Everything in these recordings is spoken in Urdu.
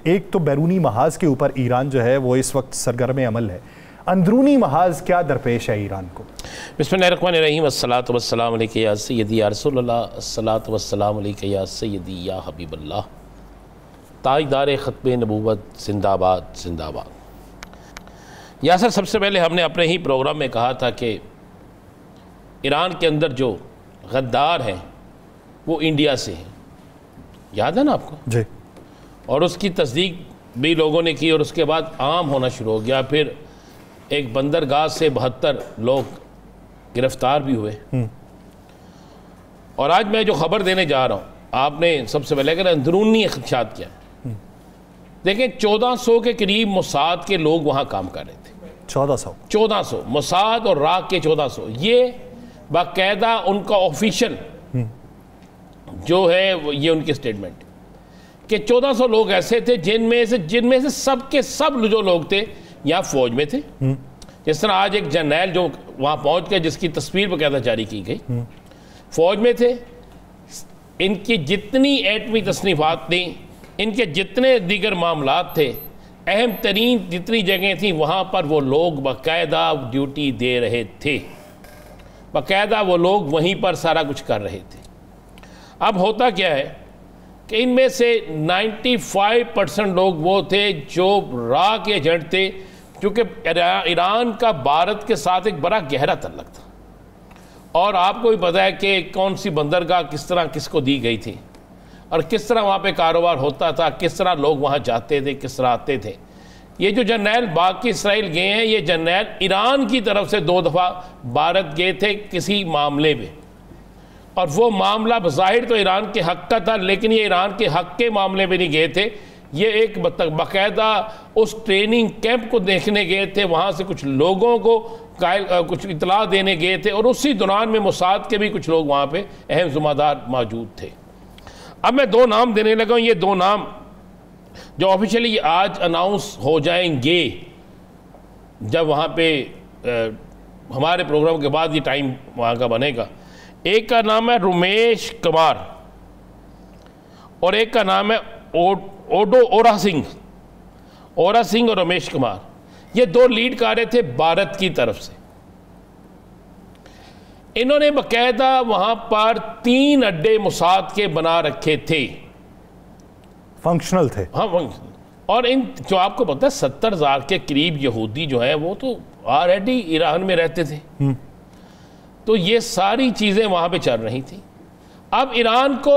ایک تو بیرونی محاذ کے اوپر ایران جو ہے وہ اس وقت سرگرم عمل ہے، اندرونی محاذ کیا درپیش ہے ایران کو؟ بسم اللہ الرحمن الرحیم، الصلاۃ والسلام علیک یا سیدی یا رسول اللہ، الصلاۃ والسلام علیک یا سیدی یا حبیب اللہ، تاجدار ختم نبوت زندہ آباد زندہ آباد۔ یاسر، سب سے پہلے ہم نے اپنے ہی پروگرام میں کہا تھا کہ ایران کے اندر جو غدار ہیں وہ انڈیا سے ہیں، یاد ہے نا آپ کو؟ جی۔ اور اس کی تصدیق بھی لوگوں نے کی اور اس کے بعد عام ہونا شروع ہو گیا۔ پھر ایک بندرگاہ سے 72 لوگ گرفتار بھی ہوئے۔ اور آج میں جو خبر دینے جا رہا ہوں، آپ نے سب سے پہلے کہ اندرونی خدشات کیا ہیں، دیکھیں 1400 کے قریب موساد کے لوگ وہاں کام کر رہے تھے۔ 1400 موساد اور راک کے 1400، یہ باقاعدہ ان کا آفیشل جو ہے یہ ان کی سٹیٹمنٹ کہ 1400 لوگ ایسے تھے جن میں سے سب کے سب جو لوگ تھے یہاں فوج میں تھے۔ جس طرح آج ایک جرنیل جو وہاں پہنچ گئے جس کی تصویر باقاعدہ جاری کی گئی، فوج میں تھے۔ ان کی جتنی ایٹمی تصنیفات تھیں، ان کے جتنے دیگر معاملات تھے، اہم ترین جتنی جگہیں تھیں وہاں پر وہ لوگ باقاعدہ ڈیوٹی دے رہے تھے، باقاعدہ وہ لوگ وہیں پر سارا کچھ کر رہے تھے۔ اب ہوتا کیا ہے کہ ان میں سے 95% لوگ وہ تھے جو را کے ایجنٹ تھے، کیونکہ ایران کا بھارت کے ساتھ ایک بڑا گہرا تعلق تھا، اور آپ کو بھی پتہ ہے کہ کون سی بندرگاہ کس طرح کس کو دی گئی تھی اور کس طرح وہاں پہ کاروبار ہوتا تھا، کس طرح لوگ وہاں جاتے تھے، کس طرح آتے تھے۔ یہ جو جرنیل باقی اسرائیل گئے ہیں، یہ جرنیل ایران کی طرف سے 2 دفعہ بھارت گئے تھے کسی معاملے میں، اور وہ معاملہ بظاہر تو ایران کے حق کا تھا، لیکن یہ ایران کے حق کے معاملے میں نہیں گئے تھے، یہ ایک باقاعدہ اس ٹریننگ کیمپ کو دیکھنے گئے تھے، وہاں سے کچھ لوگوں کو کچھ اطلاع دینے گئے تھے، اور اسی دوران میں موساد کے بھی کچھ لوگ وہاں پہ اہم ذمہ دار موجود تھے۔ اب میں 2 نام دینے لگا ہوں، یہ 2 نام جو آفیشلی آج اناؤنس ہو جائیں گے جب وہاں پہ ہمارے پروگرام کے بعد یہ ٹائم وہاں کا بنے گا۔ ایک کا نام ہے رمیش کمار اور ایک کا نام ہے اورا سنگھ اور رمیش کمار۔ یہ 2 لیڈ کاریں تھے بھارت کی طرف سے۔ انہوں نے باقاعدہ وہاں پر 3 اڈے موساد کے بنا رکھے تھے، فنکشنل تھے۔ ہاں، اور ان جو آپ کو پتہ ہے 70,000 کے قریب یہودی جو ہیں وہ تو آلریڈی ایران میں رہتے تھے، تو یہ ساری چیزیں وہاں پہ چل رہی تھیں۔ اب ایران کو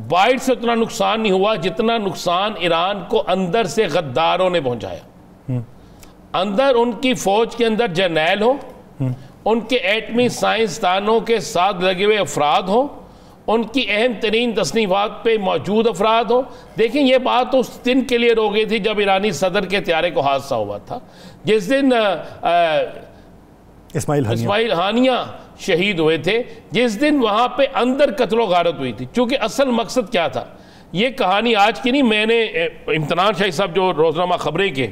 باہر سے اتنا نقصان نہیں ہوا جتنا نقصان ایران کو اندر سے غداروں نے پہنچایا۔ اندر ان کی فوج کے اندر جرنیل ہو، ان کے ایٹمی سائنسدانوں کے ساتھ لگے ہوئے افراد ہوں، ان کی اہم ترین تصنیفات پہ موجود افراد ہوں۔ دیکھیں یہ بات اس دن کے لیے رو گئی تھی جب ایرانی صدر کے طیارے کو حادثہ ہوا تھا، جس دن اسماعیل ہانیہ شہید ہوئے تھے، جس دن وہاں پہ اندر قتل و غارت ہوئی تھی۔ چونکہ اصل مقصد کیا تھا، یہ کہانی آج کی نہیں، میں نے امتنان شاہی صاحب جو روزنامہ خبریں کے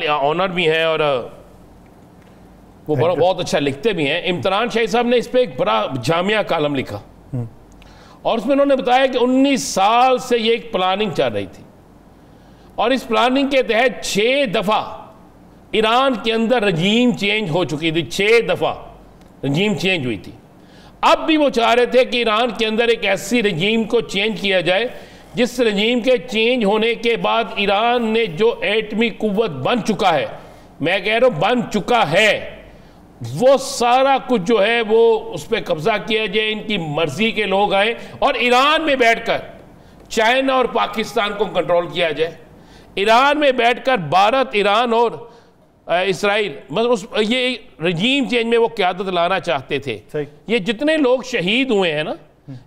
آنر بھی ہیں اور وہ بہت اچھا لکھتے بھی ہیں، امتنان شاہی صاحب نے اس پہ ایک بڑا جامعہ کالم لکھا، اور اس میں انہوں نے بتایا کہ 19 سال سے یہ ایک پلاننگ چل رہی تھی، اور اس پلاننگ کے تحت 6 دفعہ ایران کے اندر رجیم چینج ہو چکی تھی، 6 دفعہ رجیم چینج ہوئی تھی۔ اب بھی وہ چاہ رہے تھے کہ ایران کے اندر ایک ایسی رجیم کو چینج کیا جائے جس رجیم کے چینج ہونے کے بعد ایران نے جو ایٹمی قوت بن چکا ہے، میں کہہ رہا ہوں بن چکا ہے، وہ سارا کچھ جو ہے وہ اس پہ قبضہ کیا جائے، ان کی مرضی کے لوگ آئیں اور ایران میں بیٹھ کر چائنا اور پاکستان کو کنٹرول کیا جائے، ایران میں بیٹھ کر بھارت، ایران اور اسرائیل، مطلب یہ رجیم چینج میں وہ قیادت لانا چاہتے تھے۔ یہ جتنے لوگ شہید ہوئے ہیں نا،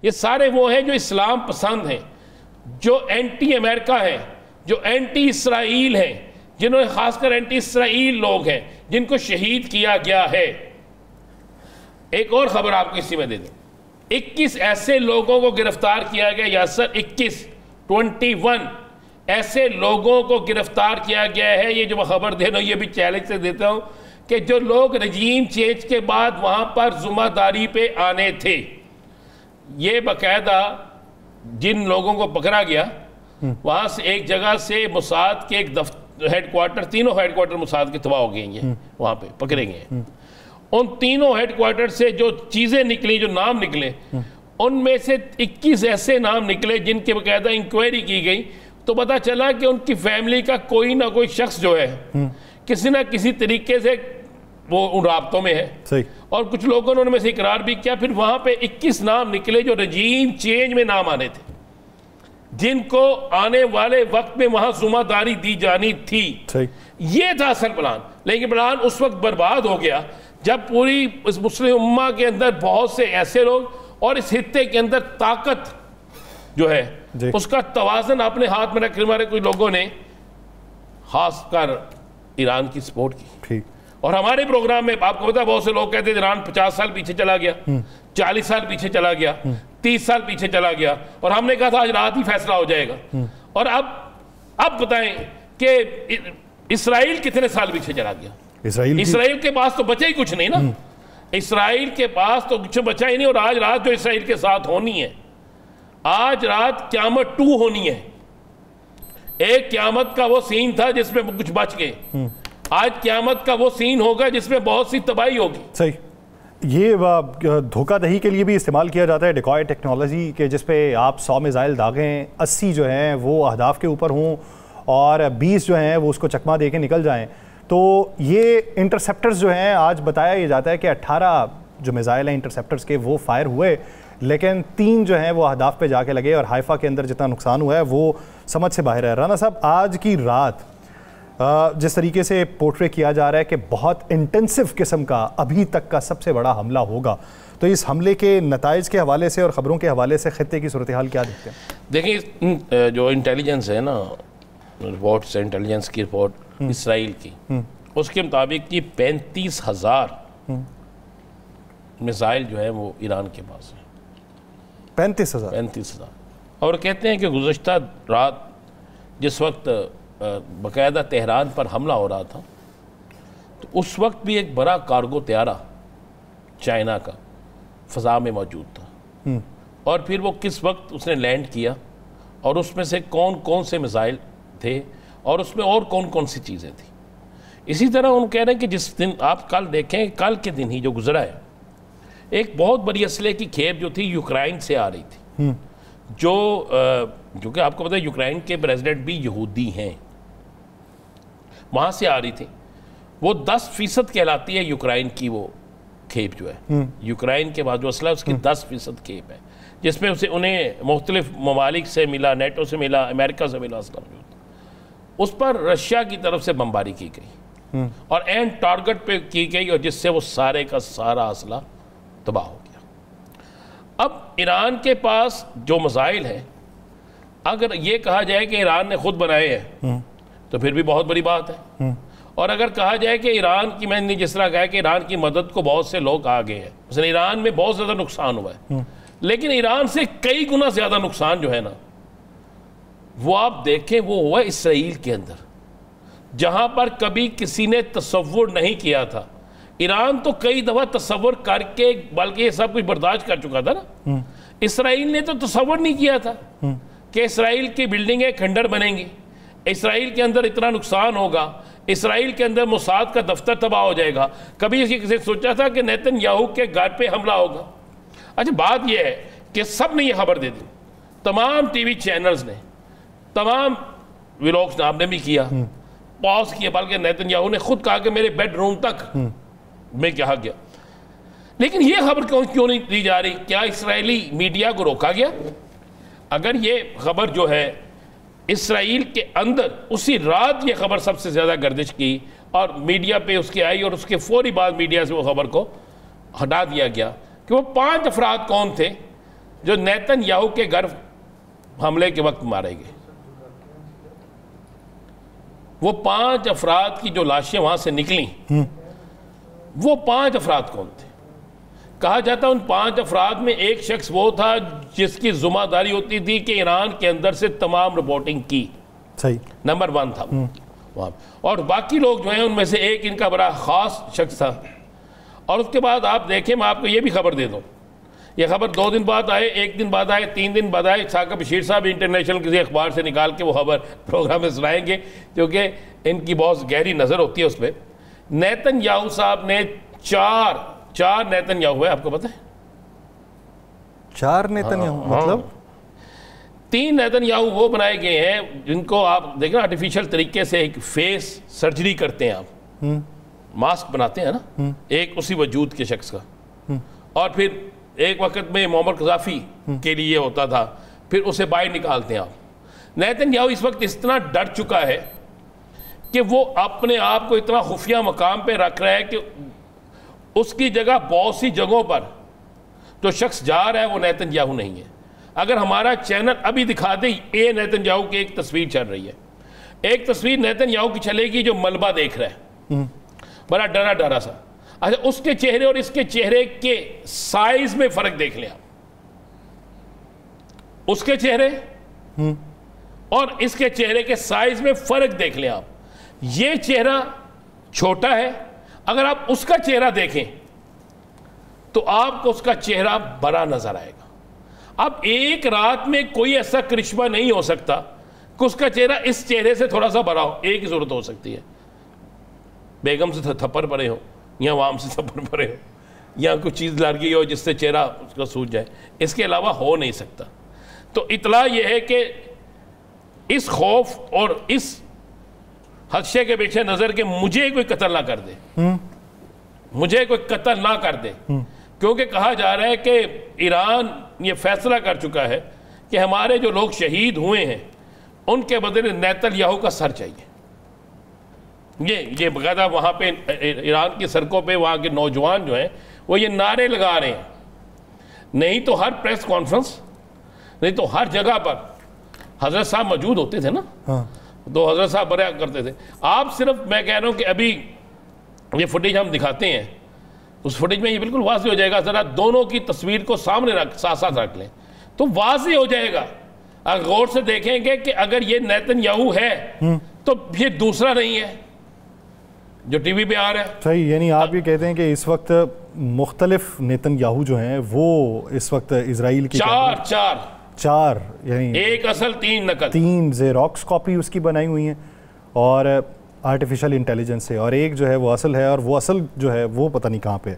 یہ سارے وہ ہیں جو اسلام پسند ہیں، جو اینٹی امریکہ ہیں، جو اینٹی اسرائیل ہیں، جنہوں نے خاص کر اینٹی اسرائیل لوگ ہیں جن کو شہید کیا گیا ہے۔ ایک اور خبر آپ کو اسی میں دے دیں، 21 ایسے لوگوں کو گرفتار کیا گیا، یاسر 21 ایسے لوگوں کو گرفتار کیا گیا ہے۔ یہ جو میں خبر دے رہا ہوں یہ بھی چیلنج سے دیتا ہوں کہ جو لوگ رجیم چینج کے بعد وہاں پر ذمہ داری پہ آنے تھے، یہ باقاعدہ جن لوگوں کو پکڑا گیا وہاں سے ایک جگہ سے موساد کے ایک ہیڈ کوارٹر، تینوں ہیڈ کوارٹر موساد کے تباہ ہو گئے ہیں، وہاں پہ پکڑے گئے ہیں۔ ان تینوں ہیڈ کوارٹر سے جو چیزیں نکلی، جو نام نکلے، ان میں سے 21 ایسے نام نکلے جن کے باقاعدہ انکوائری کی گئی، تو پتہ چلا کہ ان کی فیملی کا کوئی نہ کوئی شخص جو ہے کسی نہ کسی طریقے سے وہ ان رابطوں میں ہے۔ صحیح۔ اور کچھ لوگوں نے ان میں سے اقرار بھی کیا۔ پھر وہاں پہ 21 نام نکلے جو رجیم چینج میں نام آنے تھے، جن کو آنے والے وقت میں وہاں ذمہ داری دی جانی تھی۔ یہ تھا اصل پلان، لیکن پلان اس وقت برباد ہو گیا جب پوری اس مسلم امہ کے اندر بہت سے ایسے لوگ اور اس خطے کے اندر طاقت جو ہے اس کا توازن اپنے ہاتھ میں رکھنے والے کچھ لوگوں نے خاص کر ایران کی سپورٹ کی۔ اور ہمارے پروگرام میں آپ کو پتا بہت سے لوگ کہتے ہیں ایران 50 سال پیچھے چلا گیا، 40 سال پیچھے چلا گیا، 30 سال پیچھے چلا گیا، اور ہم نے کہا تھا آج رات ہی فیصلہ ہو جائے گا۔ اور اب بتائیں کہ اسرائیل کتنے سال پیچھے چلا گیا؟ اسرائیل کے پاس تو بچا ہی کچھ نہیں نا، اسرائیل کے پاس تو کچھ بچا ہی نہیں۔ اور آج رات جو اسرائیل کے ساتھ ہونی ہے، آج رات قیامت 2 ہونی ہے۔ ایک قیامت کا وہ سین تھا جس میں کچھ بچ گئے، آج قیامت کا وہ سین ہوگا جس میں بہت سی تباہی ہوگی۔ صحیح۔ یہ دھوکہ دہی کے لیے بھی استعمال کیا جاتا ہے ڈیکوائے ٹیکنالوجی کے، جس پہ آپ 100 میزائل داغیں، 80 جو ہیں وہ اہداف کے اوپر ہوں اور 20 جو ہیں وہ اس کو چکما دے کے نکل جائیں۔ تو یہ انٹرسیپٹرز جو ہیں، آج بتایا یہ جاتا ہے کہ 18 جو میزائل ہیں انٹرسیپٹرز کے وہ فائر ہوئے، لیکن 3 جو ہیں وہ اہداف پہ جا کے لگے، اور حائفہ کے اندر جتنا نقصان ہوا ہے وہ سمجھ سے باہر ہے۔ رانا صاحب، آج کی رات جس طریقے سے پورٹرے کیا جا رہا ہے کہ بہت انٹینسو قسم کا ابھی تک کا سب سے بڑا حملہ ہوگا، تو اس حملے کے نتائج کے حوالے سے اور خبروں کے حوالے سے خطے کی صورتحال کیا دیکھتے ہیں؟ دیکھیں، جو انٹیلیجنس ہے نا، رپورٹس انٹیلیجنس کی رپورٹ اسرائیل کی، اس کے مطابق یہ 35,000 میزائل جو ہے وہ ایران کے پاس ہیں۔ 35,000 اور کہتے ہیں کہ گزشتہ رات جس وقت باقاعدہ تہران پر حملہ ہو رہا تھا، تو اس وقت بھی ایک بڑا کارگو طیارہ چائنا کا فضا میں موجود تھا، اور پھر وہ کس وقت اس نے لینڈ کیا، اور اس میں سے کون کون سے میزائل تھے، اور اس میں اور کون کون سی چیزیں تھیں۔ اسی طرح ہم کہہ رہے ہیں کہ جس دن آپ کل دیکھیں، کل کے دن ہی جو گزرا ہے، ایک بہت بڑی اسلحے کی کھیپ جو تھی یوکرائن سے آ رہی تھی، جو کہ آپ کو پتہ ہے یوکرائن کے پریزیڈنٹ بھی یہودی ہیں، وہاں سے آ رہی تھی۔ وہ 10% کہلاتی ہے یوکرائن کی وہ کھیپ جو ہے، یوکرائن کے بعد جو اسلحہ اس کی 10% کھیپ ہے، جس میں انہیں مختلف ممالک سے ملا، نیٹو سے ملا، امریکہ سے ملا اسلحہ جو تھا۔ اس پر رشیا کی طرف سے بمباری کی گئی اور اینڈ ٹارگٹ پہ کی گئی، اور جس سے وہ سارے کا سارا اسلحہ تباہ ہو گیا۔ اب ایران کے پاس جو میزائل ہیں، اگر یہ کہا جائے کہ ایران نے خود بنائے ہیں تو پھر بھی بہت بڑی بات ہے، اور اگر کہا جائے کہ ایران کی، میں نے جس طرح کہا کہ ایران کی مدد کو بہت سے لوگ آگے ہیں، مثلا ایران میں بہت زیادہ نقصان ہوا ہے، لیکن ایران سے کئی گنا زیادہ نقصان جو ہے نا، وہ آپ دیکھیں وہ ہوا اسرائیل کے اندر، جہاں پر کبھی کسی نے تصور نہیں کیا تھا۔ ایران تو کئی دفعہ تصور کر کے بلکہ یہ سب کچھ برداشت کر چکا تھا نا، اسرائیل نے تو تصور نہیں کیا تھا کہ اسرائیل کی بلڈنگیں کھنڈر بنیں گی، اسرائیل کے اندر اتنا نقصان ہوگا، اسرائیل کے اندر موساد کا دفتر تباہ ہو جائے گا۔ کبھی اسی کسی سوچا تھا کہ نیتن یاہو کے گھر پہ حملہ ہوگا؟ اچھا، بات یہ ہے کہ سب نے یہ خبر دے دی، تمام ٹی وی چینلز نے، تمام ویلوگز نے، آپ نے بھی کیا، پاز کیا، بلکہ نیتن یاہو نے خود کہا کہ میرے بیڈ روم تک میں کہا گیا۔ لیکن یہ خبر کیوں نہیں دی جا رہی؟ کیا اسرائیلی میڈیا کو روکا گیا؟ اگر یہ خبر جو ہے اسرائیل کے اندر اسی رات یہ خبر سب سے زیادہ گردش کی اور میڈیا پہ اس کی آئی، اور اس کے فوری بعد میڈیا سے وہ خبر کو ہٹا دیا گیا کہ وہ 5 افراد کون تھے جو نیتن یاہو کے گھر حملے کے وقت مارے گئے۔ وہ 5 افراد کی جو لاشیں وہاں سے نکلیں، وہ 5 افراد کون تھے؟ کہا جاتا ان 5 افراد میں ایک شخص وہ تھا جس کی ذمہ داری ہوتی تھی کہ ایران کے اندر سے تمام رپورٹنگ کی، صحیح، نمبر 1 تھا وہاں، اور باقی لوگ جو ہیں ان میں سے ایک ان کا بڑا خاص شخص تھا۔ اور اس کے بعد آپ دیکھیں، میں آپ کو یہ بھی خبر دے دوں، یہ خبر 2 دن بعد آئے، 1 دن بعد آئے، 3 دن بعد آئے، ثاقب بشیر صاحب انٹرنیشنل کسی اخبار سے نکال کے وہ خبر پروگرام میں سنائیں گے، کیونکہ ان کی بہت گہری نظر ہوتی ہے اس پہ۔ نیتن یاہو صاحب نے چار نیتن یاہو ہے، آپ کو پتہ ہے؟ 4 نیتن یاہو مطلب 3 نیتن یاہو وہ بنائے گئے ہیں جن کو آپ دیکھیں آرٹیفیشل طریقے سے ایک فیس سرجری کرتے ہیں، آپ ماسک بناتے ہیں نا ایک اسی وجود کے شخص کا، اور پھر ایک وقت میں معمر قذافی کے لیے ہوتا تھا، پھر اسے باہر نکالتے ہیں آپ۔ نیتن یاہو اس وقت اس طرح ڈر چکا ہے کہ وہ اپنے آپ کو اتنا خفیہ مقام پہ رکھ رہا ہے کہ اس کی جگہ بہت سی جگہوں پر جو شخص جا رہا ہے وہ نیتن یاہو نہیں ہے۔ اگر ہمارا چینل ابھی دکھا دے یہ نیتن یاہو کی ایک تصویر چل رہی ہے، ایک تصویر نیتن یاہو کی چلے گی جو ملبہ دیکھ رہا ہے، بڑا ڈرا ڈرا سا۔ اچھا اس کے چہرے اور اس کے چہرے کے سائز میں فرق دیکھ لیں آپ، اس کے چہرے اور اس کے چہرے کے سائز میں فرق دیکھ لیں آپ۔ یہ چہرہ چھوٹا ہے، اگر آپ اس کا چہرہ دیکھیں تو آپ کو اس کا چہرہ بڑا نظر آئے گا۔ اب ایک رات میں کوئی ایسا کرشمہ نہیں ہو سکتا کہ اس کا چہرہ اس چہرے سے تھوڑا سا بڑا ہو، ایک ہی صورت ہو سکتی ہے، بیگم سے تھپڑ پڑے ہو یا عوام سے تھپڑ پڑے ہو یا کوئی چیز لڑ گئی ہو جس سے چہرہ اس کا سوج جائے، اس کے علاوہ ہو نہیں سکتا۔ تو اطلاع یہ ہے کہ اس خوف اور اس خدشے کے پیچھے نظر کہ مجھے کوئی قتل نہ کر دے، مجھے کوئی قتل نہ کر دے، کیونکہ کہا جا رہا ہے کہ ایران یہ فیصلہ کر چکا ہے کہ ہمارے جو لوگ شہید ہوئے ہیں ان کے بدلے نیتن یاہو کا سر چاہیے۔ یہ باقاعدہ وہاں پہ ایران کی سڑکوں پہ وہاں کے نوجوان جو ہیں وہ یہ نعرے لگا رہے ہیں، نہیں تو ہر پریس کانفرنس، نہیں تو ہر جگہ پر حضرت صاحب موجود ہوتے تھے نا، تو حضرت صاحب بریا کرتے تھے۔ آپ صرف میں کہہ رہا ہوں کہ ابھی یہ فوٹیج ہم دکھاتے ہیں، اس فوٹیج میں یہ بالکل واضح ہو جائے گا، ذرا دونوں کی تصویر کو سامنے ساتھ ساتھ رکھ لیں تو واضح ہو جائے گا، اگر غور سے دیکھیں گے کہ اگر یہ نیتن یاہو ہے تو یہ دوسرا نہیں ہے جو ٹی وی پہ آ رہا ہے۔ صحیح، یعنی آپ یہ کہتے ہیں کہ اس وقت مختلف نیتن یاہو جو ہیں وہ اس وقت اسرائیل کی چار یعنی ایک اصل 3 نقل، 3 زیروکس کاپی اس کی بنائی ہوئی ہیں اور آرٹیفیشل انٹیلیجنس سے، اور ایک جو ہے وہ اصل ہے، اور وہ اصل جو ہے وہ پتہ نہیں کہاں پہ ہے۔